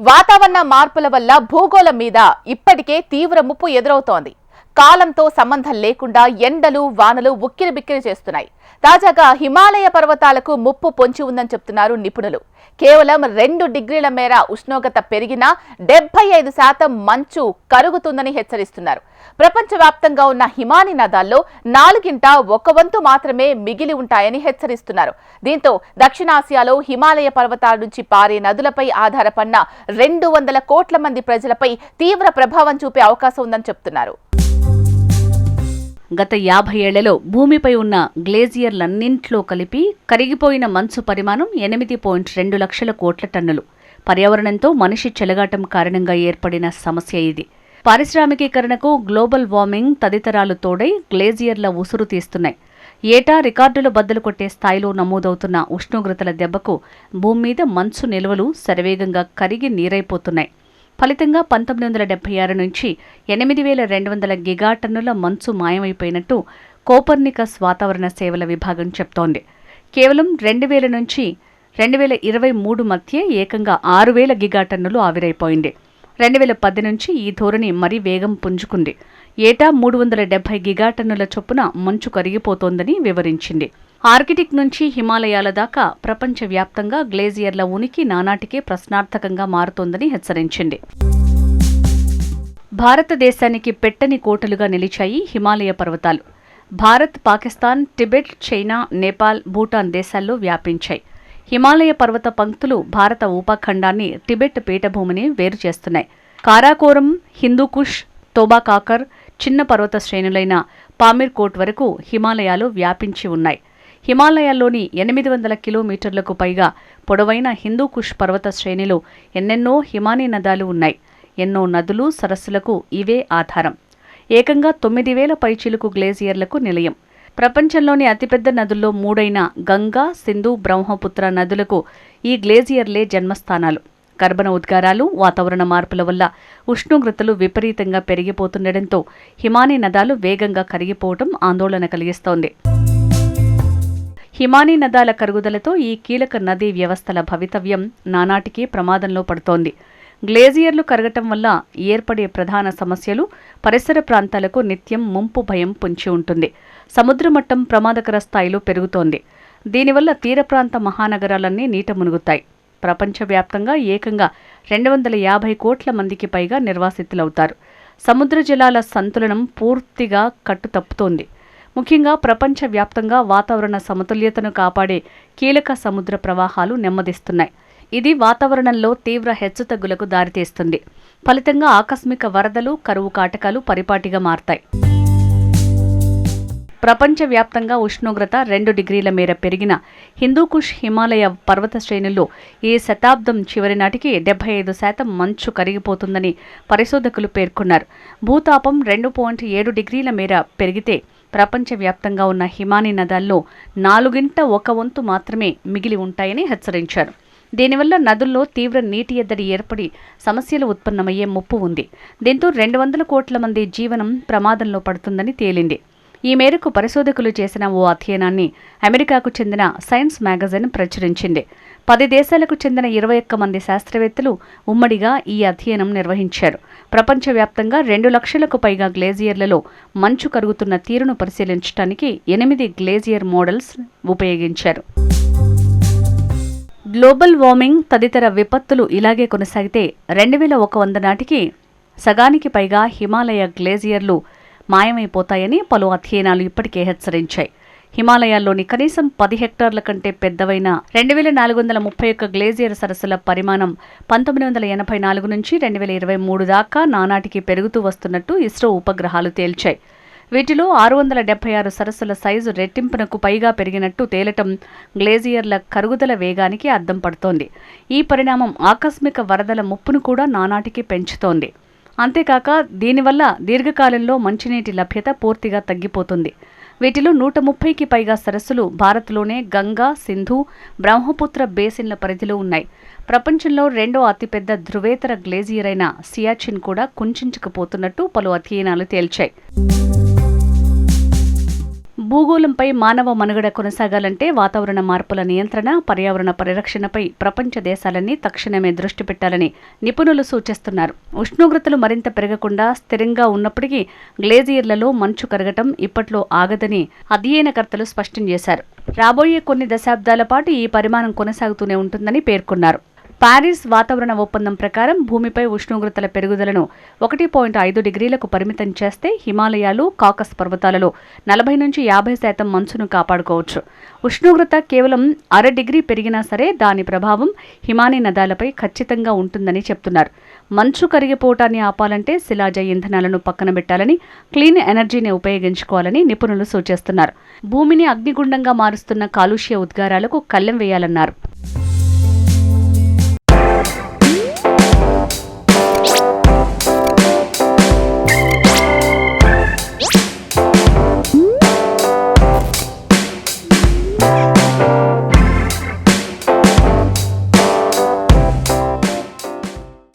వాతావరణ మార్పుల వల్ల భూగోళం మీద ఇప్పటికే తీవ్ర ముప్పు ఎదురవుతోంది. కాలంతో సంబంధం లేకుండా ఎండలు, వానలు ఉక్కిరిబిక్కిరి చేస్తున్నాయి. తాజాగా హిమాలయ పర్వతాలకు ముప్పు పొంచి ఉందని చెప్తున్నారు నిపుణులు. కేవలం 2 డిగ్రీల మేర ఉష్ణోగ్రత పెరిగినా 75% మంచు కరుగుతుందని హెచ్చరిస్తున్నారు. ప్రపంచవ్యాప్తంగా ఉన్న హిమానీ నదాల్లో 1/4 మాత్రమే మిగిలి ఉంటాయని హెచ్చరిస్తున్నారు. దీంతో దక్షిణాసియాలో హిమాలయ పర్వతాల నుంచి పారే నదులపై ఆధారపడిన 200 కోట్ల మంది ప్రజలపై తీవ్ర ప్రభావం చూపే అవకాశం ఉందని చెప్తున్నారు. గత 50 ఏళ్లలో భూమిపై ఉన్న గ్లేజియర్లన్నింట్లో కలిపి కరిగిపోయిన మంచు పరిమాణం 8.2 లక్షల కోట్ల టన్నులు. పర్యావరణంతో మనిషి చెలగాటం కారణంగా ఏర్పడిన సమస్య ఇది. పారిశ్రామికీకరణకు, గ్లోబల్ వార్మింగ్ తదితరాలు తోడై గ్లేజియర్ల ఉసురు తీస్తున్నాయి. ఏటా రికార్డులు బద్దలు కొట్టే స్థాయిలో నమోదవుతున్న ఉష్ణోగ్రతల దెబ్బకు భూమి మీద మంచు నిల్వలు శరవేగంగా కరిగి నీరైపోతున్నాయి. ఫలితంగా 1976 నుంచి 8,200 గిగాటన్నుల మంచు మాయమైపోయినట్టు కోపర్నికస్ వాతావరణ సేవల విభాగం చెప్తోంది. కేవలం 2000 నుంచి 2023 మధ్య ఏకంగా 6,000 గిగాటన్నులు ఆవిరైపోయింది. 2010 నుంచి ఈ ధోరణి మరీ వేగం పుంజుకుంది. ఏటా 370 గిగాటన్నుల చొప్పున మంచు కరిగిపోతోందని వివరించింది. ఆర్కిటిక్ నుంచి హిమాలయాల దాకా ప్రపంచవ్యాప్తంగా గ్లేజియర్ల ఉనికి నానాటికే ప్రశ్నార్థకంగా మారుతోందని హెచ్చరించింది. భారతదేశానికి పెట్టని కోటలుగా నిలిచాయి హిమాలయ పర్వతాలు. భారత్, పాకిస్తాన్, టిబెట్, చైనా, నేపాల్, భూటాన్ దేశాల్లో వ్యాపించాయి. హిమాలయ పర్వత పంక్తులు భారత ఉపఖండాన్ని, టిబెట్ పీఠభూమిని వేరు చేస్తున్నాయి. కారాకోరం, హిందూకుష్, తోబాకాకర్, చిన్న పర్వత శ్రేణులైన పామిర్కోట్ వరకు హిమాలయాలు వ్యాపించి ఉన్నాయి. హిమాలయాల్లోని 800 కిలోమీటర్లకు పైగా పొడవైన హిందూకుష్ పర్వత శ్రేణిలో ఎన్నెన్నో హిమానీ నదాలు ఉన్నాయి. ఎన్నో నదులు, సరస్సులకు ఇవే ఆధారం. ఏకంగా 9,000 పైచిలుకు గ్లేజియర్లకు నిలయం. ప్రపంచంలోని అతిపెద్ద నదుల్లో 3 గంగా, సింధు, బ్రహ్మపుత్ర నదులకు ఈ గ్లేజియర్లే జన్మస్థానాలు. కర్బన ఉద్గారాలు, వాతావరణ మార్పుల వల్ల ఉష్ణోగ్రతలు విపరీతంగా పెరిగిపోతుండటంతో హిమానీ నదాలు వేగంగా కరిగిపోవడం ఆందోళన కలిగిస్తోంది. హిమానీ నదాల కరుగుదలతో ఈ కీలక నదీ వ్యవస్థల భవితవ్యం నానాటికి ప్రమాదంలో పడుతోంది. గ్లేజియర్లు కరగటం వల్ల ఏర్పడే ప్రధాన సమస్యలు పరిసర ప్రాంతాలకు నిత్యం ముంపు భయం పొంచి ఉంటుంది. సముద్రమట్టం ప్రమాదకర స్థాయిలో పెరుగుతోంది. దీనివల్ల తీర ప్రాంత మహానగరాలన్నీ నీట మునుగుతాయి. ప్రపంచవ్యాప్తంగా ఏకంగా 250 కోట్ల మందికి పైగా నిర్వాసితులవుతారు. సముద్ర జలాల సంతులనం పూర్తిగా కట్టుతప్పుతోంది. ముఖ్యంగా ప్రపంచవ్యాప్తంగా వాతావరణ సమతుల్యతను కాపాడే కీలక సముద్ర ప్రవాహాలు నెమ్మదిస్తున్నాయి. ఇది వాతావరణంలో తీవ్ర హెచ్చుతగ్గులకు దారితీస్తుంది. ఫలితంగా ఆకస్మిక వరదలు, కరువు కాటకాలు పరిపాటిగా మారతాయి. ప్రపంచవ్యాప్తంగా ఉష్ణోగ్రత 2 డిగ్రీల మేర పెరిగిన హిందూకుష్ హిమాలయ పర్వత శ్రేణుల్లో ఈ శతాబ్దం చివరి నాటికి 75% మంచు కరిగిపోతుందని పరిశోధకులు పేర్కొన్నారు. భూతాపం 2.7 డిగ్రీల మేర పెరిగితే ప్రపంచవ్యాప్తంగా ఉన్న హిమానీ నదాల్లో 1/4 మాత్రమే మిగిలి ఉంటాయని హెచ్చరించారు. దీనివల్ల నదుల్లో తీవ్ర నీటి ఎద్దడి ఏర్పడి సమస్యలు ఉత్పన్నమయ్యే ముప్పు ఉంది. దీంతో 200 కోట్ల మంది జీవనం ప్రమాదంలో పడుతుందని తేలింది. ఈ మేరకు పరిశోధకులు చేసిన ఓ అధ్యయనాన్ని అమెరికాకు చెందిన సైన్స్ మ్యాగజైన్ ప్రచురించింది. 10 దేశాలకు చెందిన 21 మంది శాస్త్రవేత్తలు ఉమ్మడిగా ఈ అధ్యయనం నిర్వహించారు. ప్రపంచవ్యాప్తంగా 2 లక్షలకు పైగా గ్లేజియర్లలో మంచు కరుగుతున్న తీరును పరిశీలించడానికి 8 గ్లేజియర్ మోడల్స్ ఉపయోగించారు. గ్లోబల్ వార్మింగ్ తదితర విపత్తులు ఇలాగే కొనసాగితే 2100 నాటికి సగానికి పైగా హిమాలయ గ్లేజియర్లు మాయమైపోతాయని పలు అధ్యయనాలు ఇప్పటికే హెచ్చరించాయి. హిమాలయాల్లోని కనీసం 10 హెక్టార్ల కంటే పెద్దవైన 2,431 గ్లేజియర్ సరస్సుల పరిమాణం 1984 నుంచి 2023 దాకా నానాటికి పెరుగుతూ వస్తున్నట్టు ఇస్రో ఉపగ్రహాలు తేల్చాయి. వీటిలో 676 సరస్సుల సైజు రెట్టింపునకు పైగా పెరిగినట్టు తేలటం గ్లేజియర్ల కరుగుదల వేగానికి అద్దం పడుతోంది. ఈ పరిణామం ఆకస్మిక వరదల ముప్పును కూడా నానాటికి పెంచుతోంది. అంతేకాక దీనివల్ల దీర్ఘకాలంలో మంచినీటి లభ్యత పూర్తిగా తగ్గిపోతుంది. వీటిలో 130కి పైగా సరస్సులు భారత్లోనే గంగా, సింధు, బ్రహ్మపుత్ర బేసిన్ల పరిధిలో ఉన్నాయి. ప్రపంచంలో 2వ అతిపెద్ద ధృవేతర గ్లేజియర్ అయిన సియాచిన్ కూడా కుంచుకుపోతున్నట్టు పలు అధ్యయనాలు తేల్చాయి. భూగోళంపై మానవ మనుగడ కొనసాగాలంటే వాతావరణ మార్పుల నియంత్రణ, పర్యావరణ పరిరక్షణపై ప్రపంచ దేశాలన్నీ తక్షణమే దృష్టి పెట్టాలని నిపుణులు సూచిస్తున్నారు. ఉష్ణోగ్రతలు మరింత పెరగకుండా స్థిరంగా ఉన్నప్పటికీ గ్లేజియర్లలో మంచు కరగటం ఇప్పట్లో ఆగదని అధ్యయనకర్తలు స్పష్టం చేశారు. రాబోయే కొన్ని దశాబ్దాల పాటు ఈ పరిమాణం కొనసాగుతూనే ఉంటుందని పేర్కొన్నారు. పారిస్ వాతావరణ ఒప్పందం ప్రకారం భూమిపై ఉష్ణోగ్రతల పెరుగుదలను 1.5 డిగ్రీలకు పరిమితం చేస్తే హిమాలయాలు, కాకస్ పర్వతాలలో 40 నుంచి 50% మంచును కాపాడుకోవచ్చు. ఉష్ణోగ్రత కేవలం 0.5 డిగ్రీ పెరిగినా సరే దాని ప్రభావం హిమానీ నదాలపై ఖచ్చితంగా ఉంటుందని చెప్తున్నారు. మంచు కరిగిపోవటాన్ని ఆపాలంటే శిలాజ ఇంధనాలను పక్కన పెట్టాలని, క్లీన్ ఎనర్జీని ఉపయోగించుకోవాలని నిపుణులు సూచిస్తున్నారు. భూమిని అగ్నిగుండంగా మారుస్తున్న కాలుష్య ఉద్గారాలకు కళ్ళెం వేయాలన్నారు.